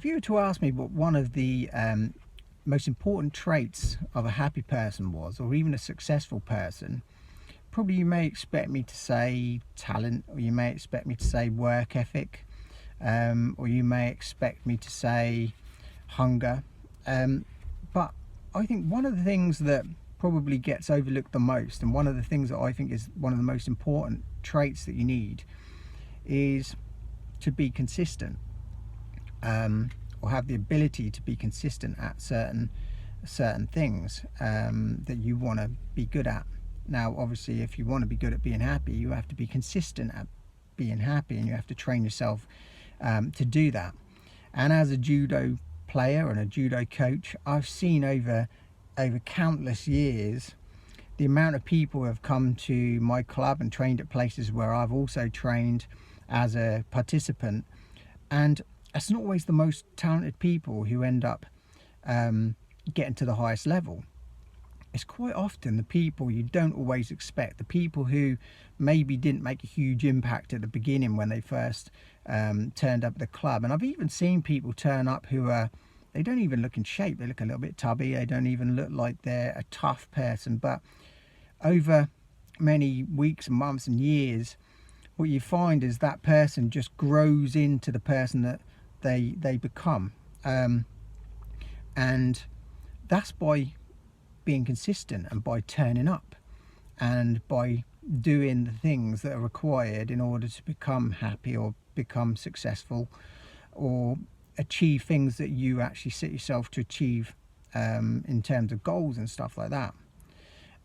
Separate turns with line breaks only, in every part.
If you were to ask me what one of the most important traits of a happy person was, or even a successful person, probably you may expect me to say talent, or you may expect me to say work ethic, or you may expect me to say hunger. But I think one of the things that probably gets overlooked the most, and one of the things that I think is one of the most important traits that you need, is to be consistent, or have the ability to be consistent at certain things that you want to be good at. Now, obviously, if you want to be good at being happy, you have to be consistent at being happy, and you have to train yourself to do that. And as a judo player and a judo coach, I've seen over countless years the amount of people who have come to my club and trained at places where I've also trained as a participant, and it's not always the most talented people who end up getting to the highest level. It's quite often the people you don't always expect, the people who maybe didn't make a huge impact at the beginning when they first turned up at the club. And I've even seen people turn up who they don't even look in shape, they look a little bit tubby, they don't even look like they're a tough person, but over many weeks and months and years, what you find is that person just grows into the person that they become, and that's by being consistent, and by turning up, and by doing the things that are required in order to become happy, or become successful, or achieve things that you actually set yourself to achieve in terms of goals and stuff like that.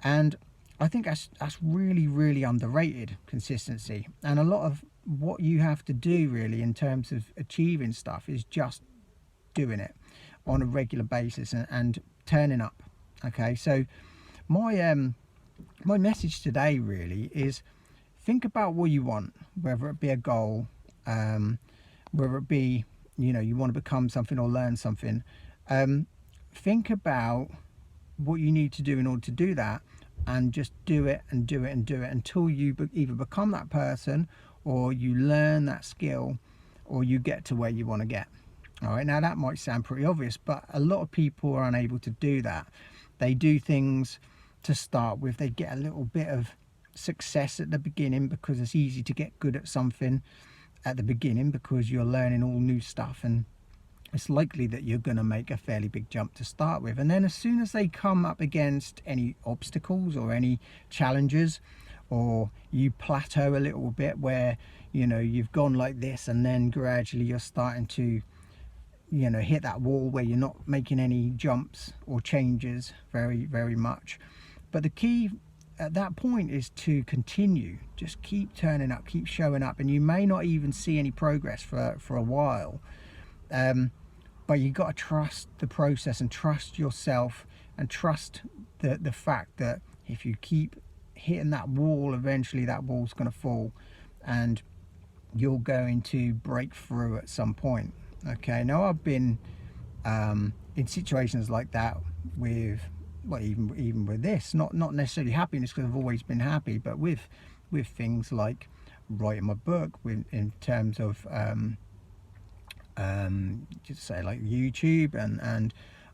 And I think that's really, really underrated, consistency. And a lot of what you have to do really in terms of achieving stuff is just doing it on a regular basis, and turning up. Okay, so my message today really is, think about what you want, whether it be a goal, whether it be, you want to become something or learn something. Think about what you need to do in order to do that, and just do it and do it and do it until you either become that person, or you learn that skill, or you get to where you want to get. All right, now that might sound pretty obvious, but a lot of people are unable to do that. They do things to start with, they get a little bit of success at the beginning because it's easy to get good at something at the beginning because you're learning all new stuff, and it's likely that you're going to make a fairly big jump to start with. And then as soon as they come up against any obstacles or any challenges, or you plateau a little bit where you've gone like this, and then gradually you're starting to hit that wall where you're not making any jumps or changes very, very much. But the key at that point is to continue, just keep turning up, keep showing up, and you may not even see any progress for a while, but you got to trust the process, and trust yourself, and trust the fact that if you keep hitting that wall, eventually that wall's going to fall, and you're going to break through at some point. Okay, now I've been in situations like that with, well, even with this, not necessarily happiness, because I've always been happy, but with things like writing my book, in terms of just say like YouTube and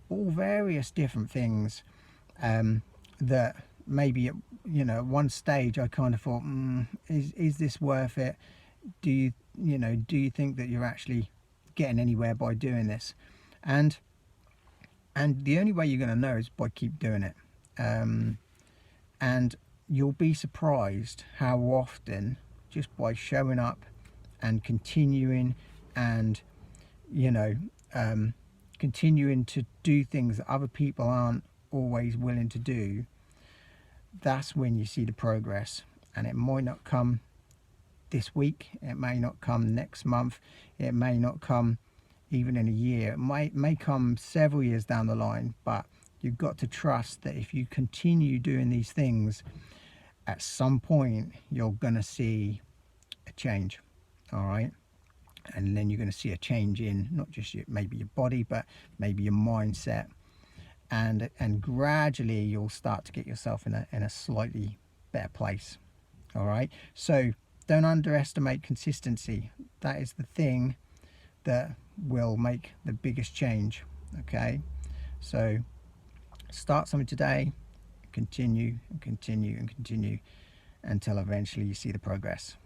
all various different things, that maybe at one stage I kind of thought, is this worth it? Do you think that you're actually getting anywhere by doing this? And the only way you're going to know is by keep doing it, and you'll be surprised how often, just by showing up and continuing, and continuing to do things that other people aren't always willing to do, that's when you see the progress. And it might not come this week, it may not come next month, it may not come even in a year, it may come several years down the line, but you've got to trust that if you continue doing these things, at some point you're going to see a change. All right, and then you're going to see a change in not just maybe your body, but maybe your mindset, and gradually you'll start to get yourself in a slightly better place. All right, so don't underestimate consistency. That is the thing that will make the biggest change. Okay, so start something today, continue and continue and continue until eventually you see the progress.